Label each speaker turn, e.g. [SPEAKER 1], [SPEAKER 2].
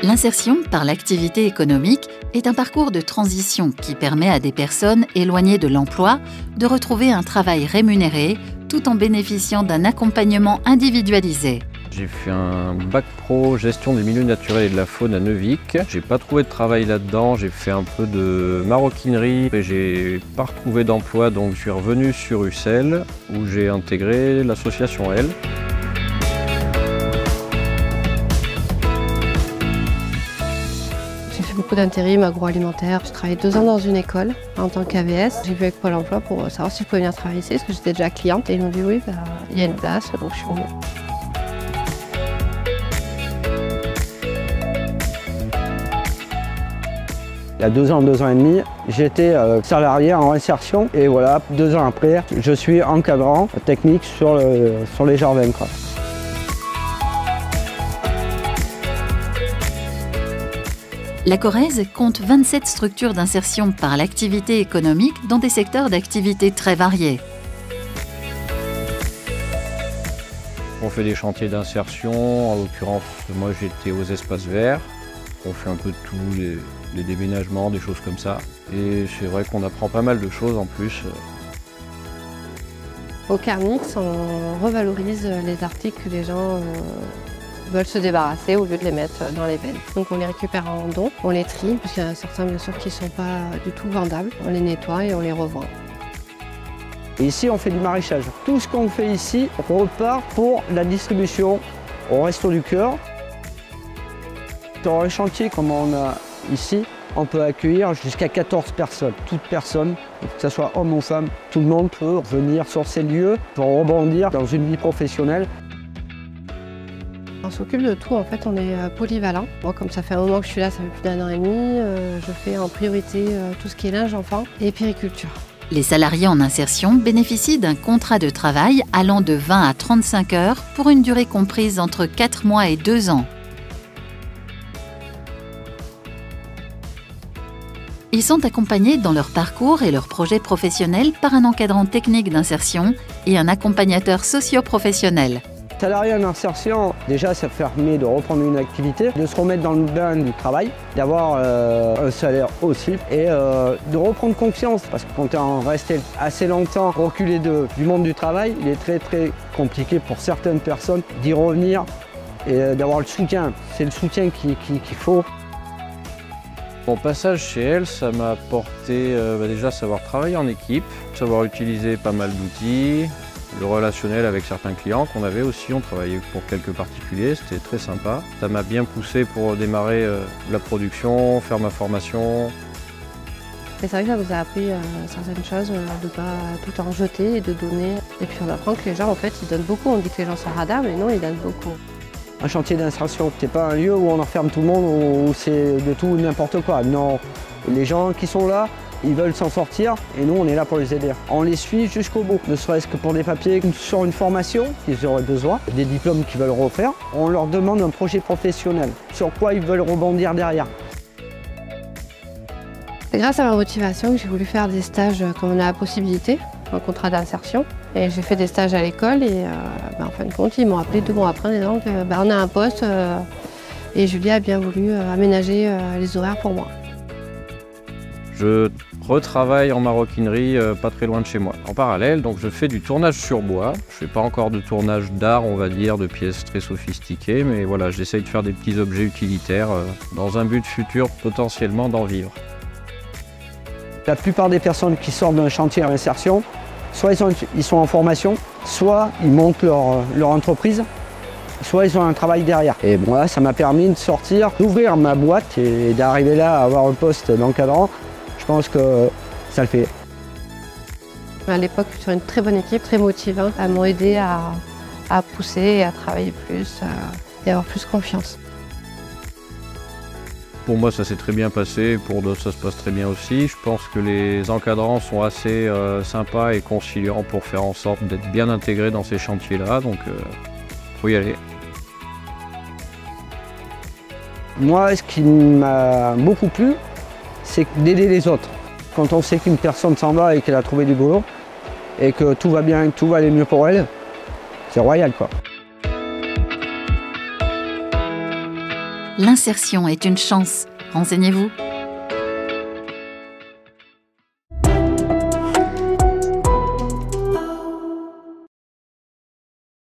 [SPEAKER 1] L'insertion par l'activité économique est un parcours de transition qui permet à des personnes éloignées de l'emploi de retrouver un travail rémunéré tout en bénéficiant d'un accompagnement individualisé.
[SPEAKER 2] J'ai fait un bac pro gestion des milieux naturels et de la faune à Neuvic. J'ai pas trouvé de travail là-dedans, j'ai fait un peu de maroquinerie et j'ai pas retrouvé d'emploi, donc je suis revenu sur Ussel où j'ai intégré l'association Elle.
[SPEAKER 3] J'ai fait beaucoup d'intérim agroalimentaire. J'ai travaillé 2 ans dans une école en tant qu'AVS. J'ai vu avec Pôle emploi pour savoir si je pouvais venir travailler ici parce que j'étais déjà cliente et ils m'ont dit oui, il y a une place, donc je suis venue.
[SPEAKER 4] Il y a 2 ans et demi, j'étais salarié en insertion et voilà, 2 ans après, je suis encadrant technique sur les jardins.
[SPEAKER 1] La Corrèze compte 27 structures d'insertion par l'activité économique dans des secteurs d'activité très variés.
[SPEAKER 2] On fait des chantiers d'insertion, en l'occurrence moi j'étais aux espaces verts. On fait un peu de tout, les déménagements, des choses comme ça. Et c'est vrai qu'on apprend pas mal de choses en plus.
[SPEAKER 3] Au Carnix, on revalorise les articles que les gens veulent se débarrasser au lieu de les mettre dans les bennes. Donc on les récupère en don, on les trie, parce qu'il y en a certains bien sûr qui ne sont pas du tout vendables. On les nettoie et on les revend.
[SPEAKER 4] Et ici on fait du maraîchage. Tout ce qu'on fait ici repart pour la distribution au Resto du Cœur. Dans un chantier comme on a ici, on peut accueillir jusqu'à 14 personnes. Toute personne, que ce soit homme ou femme, tout le monde peut venir sur ces lieux pour rebondir dans une vie professionnelle.
[SPEAKER 3] On s'occupe de tout, en fait on est polyvalent. Moi comme ça fait un moment que je suis là, ça fait plus d'1 an et demi, je fais en priorité tout ce qui est linge enfant et périculture.
[SPEAKER 1] Les salariés en insertion bénéficient d'un contrat de travail allant de 20 à 35 heures pour une durée comprise entre 4 mois et 2 ans. Ils sont accompagnés dans leur parcours et leur projet professionnel par un encadrant technique d'insertion et un accompagnateur socio-professionnel.
[SPEAKER 4] Salarié en insertion, déjà ça permet de reprendre une activité, de se remettre dans le bain du travail, d'avoir un salaire aussi et de reprendre confiance. Parce que quand on est resté assez longtemps reculé du monde du travail, il est très compliqué pour certaines personnes d'y revenir et d'avoir le soutien. C'est le soutien qu'il faut.
[SPEAKER 2] Mon passage chez Elle, ça m'a apporté déjà savoir travailler en équipe, savoir utiliser pas mal d'outils, le relationnel avec certains clients qu'on avait aussi, on travaillait pour quelques particuliers, c'était très sympa. Ça m'a bien poussé pour démarrer la production, faire ma formation.
[SPEAKER 3] Et c'est vrai que ça vous a appris certaines choses, de ne pas tout en jeter et de donner. Et puis on apprend que les gens en fait ils donnent beaucoup, on dit que les gens sont radins, mais non, ils donnent beaucoup.
[SPEAKER 4] Un chantier d'insertion, c'est pas un lieu où on enferme tout le monde, où c'est de tout n'importe quoi. Non, les gens qui sont là, ils veulent s'en sortir et nous on est là pour les aider. On les suit jusqu'au bout, ne serait-ce que pour des papiers sur une formation qu'ils auraient besoin, des diplômes qu'ils veulent refaire. On leur demande un projet professionnel, sur quoi ils veulent rebondir derrière.
[SPEAKER 3] C'est grâce à ma motivation que j'ai voulu faire des stages comme on a la possibilité, un contrat d'insertion. Et j'ai fait des stages à l'école et en fin de compte, ils m'ont appelé 2 mois après en disant qu'on a un poste et Julie a bien voulu aménager les horaires pour moi.
[SPEAKER 2] Je retravaille en maroquinerie pas très loin de chez moi. En parallèle, donc je fais du tournage sur bois. Je fais pas encore de tournage d'art, on va dire, de pièces très sophistiquées, mais voilà, j'essaye de faire des petits objets utilitaires dans un but futur potentiellement d'en vivre.
[SPEAKER 4] La plupart des personnes qui sortent d'un chantier à insertion, soit ils sont en formation, soit ils montent leur entreprise, soit ils ont un travail derrière. Et moi, ça m'a permis de sortir, d'ouvrir ma boîte et d'arriver là à avoir un poste d'encadrant. Je pense que ça le fait.
[SPEAKER 3] À l'époque, sur une très bonne équipe, très motivante, elles m'ont aidé à pousser, à travailler plus et avoir plus confiance.
[SPEAKER 2] Pour moi, ça s'est très bien passé, pour d'autres, ça se passe très bien aussi. Je pense que les encadrants sont assez sympas et conciliants pour faire en sorte d'être bien intégrés dans ces chantiers-là, donc faut y aller.
[SPEAKER 4] Moi, ce qui m'a beaucoup plu, c'est d'aider les autres. Quand on sait qu'une personne s'en va et qu'elle a trouvé du boulot, et que tout va bien, que tout va aller mieux pour elle, c'est royal quoi.
[SPEAKER 1] L'insertion est une chance. Renseignez-vous.